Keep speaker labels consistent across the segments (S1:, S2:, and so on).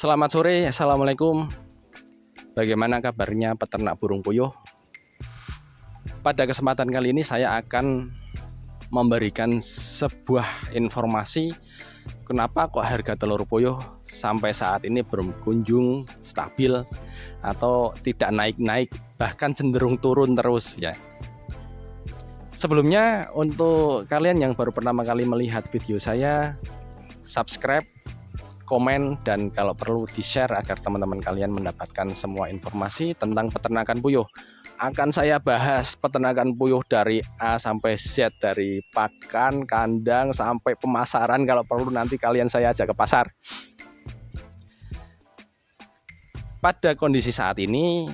S1: Selamat sore, Assalamualaikum. Bagaimana kabarnya peternak burung puyuh? Pada kesempatan kali ini saya akan memberikan sebuah informasi kenapa kok harga telur puyuh sampai saat ini belum kunjung stabil atau tidak naik-naik, bahkan cenderung turun terus ya. Sebelumnya untuk kalian yang baru pertama kali melihat video saya, subscribe, komen, dan kalau perlu di-share agar teman-teman kalian mendapatkan semua informasi tentang peternakan puyuh. Akan saya bahas peternakan puyuh dari A sampai Z, dari pakan, kandang, sampai pemasaran. Kalau perlu nanti kalian saya ajak ke pasar. Pada kondisi saat ini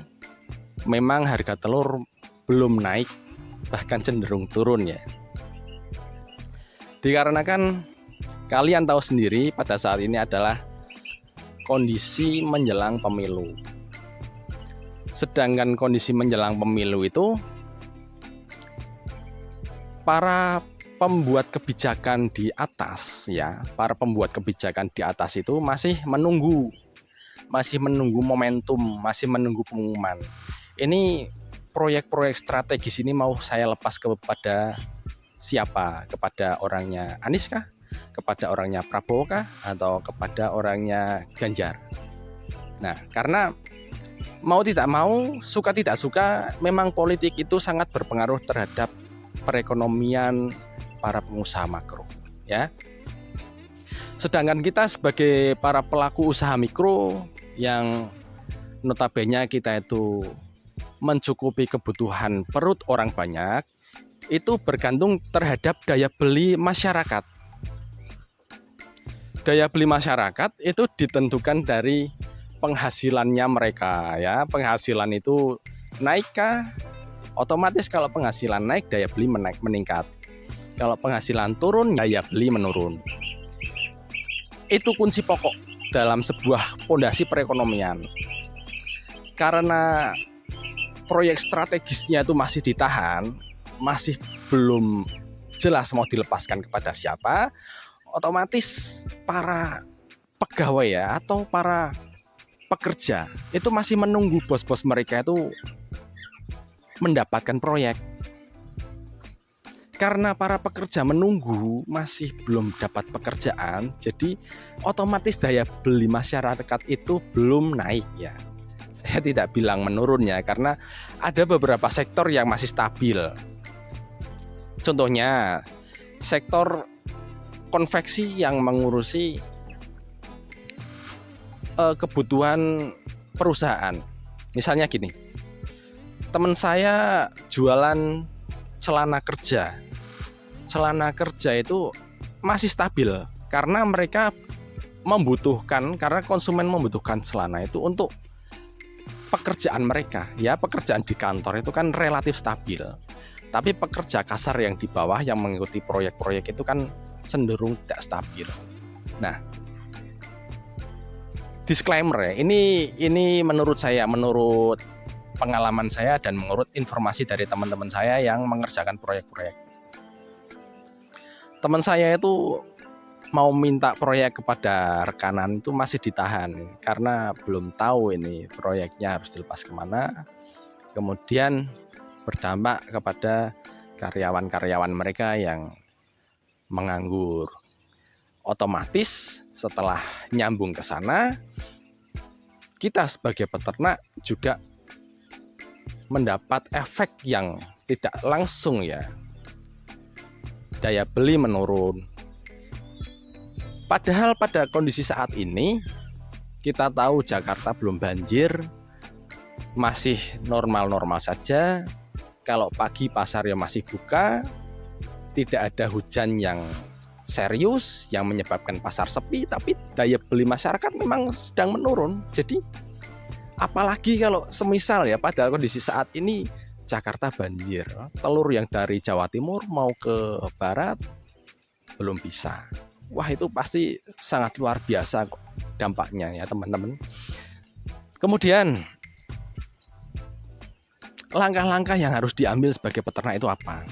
S1: memang harga telur belum naik, bahkan cenderung turun ya. Dikarenakan kalian tahu sendiri pada saat ini adalah kondisi menjelang pemilu. Sedangkan kondisi menjelang pemilu itu para pembuat kebijakan di atas ya, para pembuat kebijakan di atas itu masih menunggu momentum, masih menunggu pengumuman. Ini proyek-proyek strategis ini mau saya lepas kepada siapa? Kepada orangnya Anies kah? Kepada orangnya Prabowo kah? Atau kepada orangnya Ganjar? Nah, karena mau tidak mau, suka tidak suka, memang politik itu sangat berpengaruh terhadap perekonomian para pengusaha makro ya. Sedangkan kita sebagai para pelaku usaha mikro yang notabene kita itu mencukupi kebutuhan perut orang banyak, itu bergantung terhadap daya beli masyarakat. Daya beli masyarakat itu ditentukan dari penghasilannya mereka ya. Penghasilan itu naik kah? Otomatis kalau penghasilan naik, daya beli meningkat. Kalau penghasilan turun, daya beli menurun. Itu kunci pokok dalam sebuah fondasi perekonomian. Karena proyek strategisnya itu masih ditahan, masih belum jelas mau dilepaskan kepada siapa, otomatis para pegawai ya atau para pekerja itu masih menunggu bos-bos mereka itu mendapatkan proyek. Karena para pekerja menunggu masih belum dapat pekerjaan, jadi otomatis daya beli masyarakat itu belum naik ya. Saya tidak bilang menurun ya, karena ada beberapa sektor yang masih stabil. Contohnya sektor konveksi yang mengurusi kebutuhan perusahaan. Misalnya gini, teman saya jualan celana kerja. Celana kerja itu masih stabil karena mereka membutuhkan, karena konsumen membutuhkan celana itu untuk pekerjaan mereka. Ya, pekerjaan di kantor itu kan relatif stabil. Tapi pekerja kasar yang di bawah yang mengikuti proyek-proyek itu kan cenderung tidak stabil. Nah, disclaimer ya, ini menurut saya, menurut pengalaman saya dan menurut informasi dari teman-teman saya yang mengerjakan proyek-proyek. Teman saya itu mau minta proyek kepada rekanan itu masih ditahan karena belum tahu ini proyeknya harus dilepas kemana. Kemudian berdampak kepada karyawan-karyawan mereka yang menganggur. Otomatis setelah nyambung ke sana, kita sebagai peternak juga mendapat efek yang tidak langsung ya. Daya beli menurun. Padahal pada kondisi saat ini kita tahu Jakarta belum banjir, masih normal-normal saja. Kalau pagi pasar ya masih buka, tidak ada hujan yang serius yang menyebabkan pasar sepi, tapi daya beli masyarakat memang sedang menurun. Jadi apalagi kalau semisal ya pada kondisi saat ini Jakarta banjir, telur yang dari Jawa Timur mau ke barat belum bisa. Wah, itu pasti sangat luar biasa kok dampaknya ya teman-teman. Kemudian langkah-langkah yang harus diambil sebagai peternak itu apa?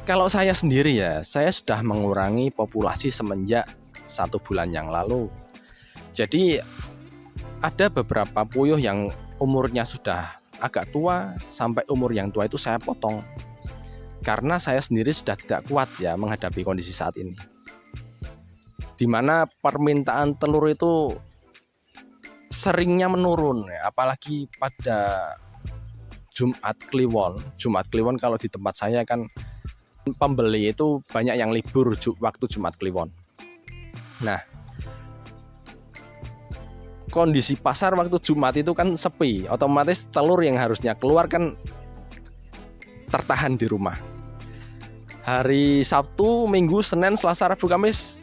S1: Kalau saya sendiri ya, saya sudah mengurangi populasi semenjak 1 bulan yang lalu. Jadi ada beberapa puyuh yang umurnya sudah agak tua, sampai umur yang tua itu saya potong. Karena saya sendiri sudah tidak kuat ya menghadapi kondisi saat ini. Dimana permintaan telur itu seringnya menurun ya, apalagi pada Jumat Kliwon. Jumat Kliwon kalau di tempat saya kan pembeli itu banyak yang libur waktu Jumat Kliwon. Nah, kondisi pasar waktu Jumat itu kan sepi, otomatis telur yang harusnya keluar kan tertahan di rumah. Hari Sabtu, Minggu, Senin, Selasa, Rabu, Kamis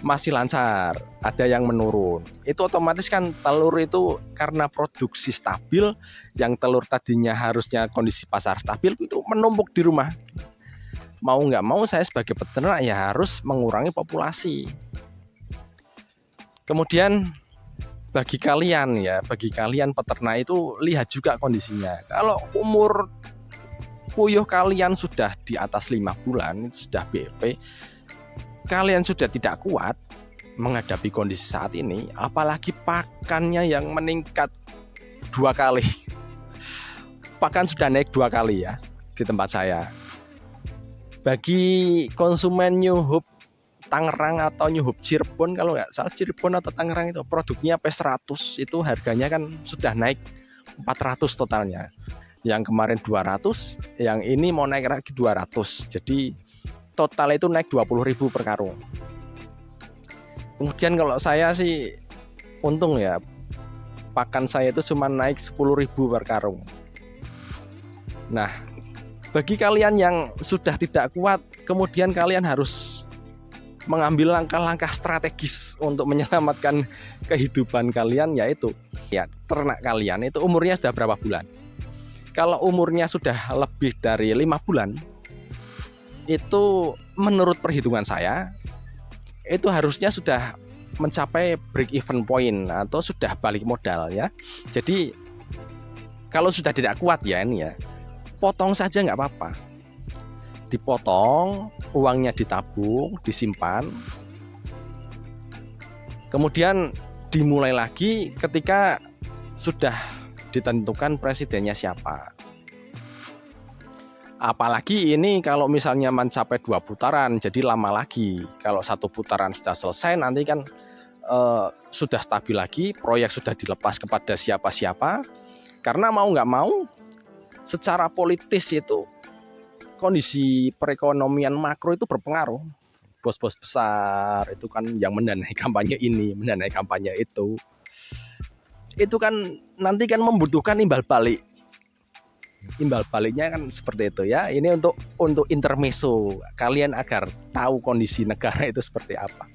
S1: masih lancar, ada yang menurun. Itu otomatis kan telur itu karena produksi stabil, yang telur tadinya harusnya kondisi pasar stabil itu menumpuk di rumah. Mau nggak mau saya sebagai peternak ya harus mengurangi populasi. Kemudian bagi kalian peternak itu lihat juga kondisinya. Kalau umur puyuh kalian sudah di atas 5 bulan, itu sudah BEP, kalian sudah tidak kuat menghadapi kondisi saat ini, apalagi pakannya yang meningkat 2 kali. Pakan sudah naik 2 kali ya di tempat saya. Bagi konsumen New Hope Tangerang atau New Hope Cirebon, kalau nggak salah Cirebon atau Tangerang itu produknya P100 itu harganya kan sudah naik 400 totalnya. Yang kemarin 200, yang ini mau naik lagi 200. Jadi total itu naik 20.000 per karung. Kemudian kalau saya sih untung ya, pakan saya itu cuma naik 10.000 per karung. Nah, bagi kalian yang sudah tidak kuat, kemudian kalian harus mengambil langkah-langkah strategis untuk menyelamatkan kehidupan kalian, yaitu ya ternak kalian itu umurnya sudah berapa bulan. Kalau umurnya sudah lebih dari 5 bulan, itu menurut perhitungan saya itu harusnya sudah mencapai break even point atau sudah balik modal ya. Jadi kalau sudah tidak kuat ya ini ya, potong saja nggak apa-apa. Dipotong, uangnya ditabung, disimpan. Kemudian dimulai lagi ketika sudah ditentukan presidennya siapa. Apalagi ini kalau misalnya mencapai 2 putaran, jadi lama lagi. Kalau 1 putaran sudah selesai, nanti kan sudah stabil lagi, proyek sudah dilepas kepada siapa-siapa. Karena mau nggak mau, secara politis itu kondisi perekonomian makro itu berpengaruh. Bos-bos besar itu kan yang mendanai kampanye ini, mendanai kampanye itu kan nanti kan membutuhkan imbal balik. Imbal baliknya kan seperti itu ya. Ini untuk intermezzo kalian agar tahu kondisi negara itu seperti apa.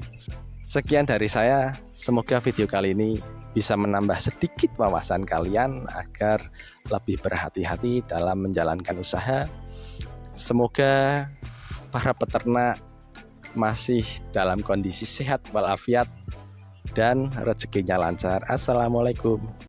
S1: Sekian dari saya, semoga video kali ini bisa menambah sedikit wawasan kalian agar lebih berhati-hati dalam menjalankan usaha. Semoga para peternak masih dalam kondisi sehat walafiat dan rezekinya lancar. Assalamualaikum.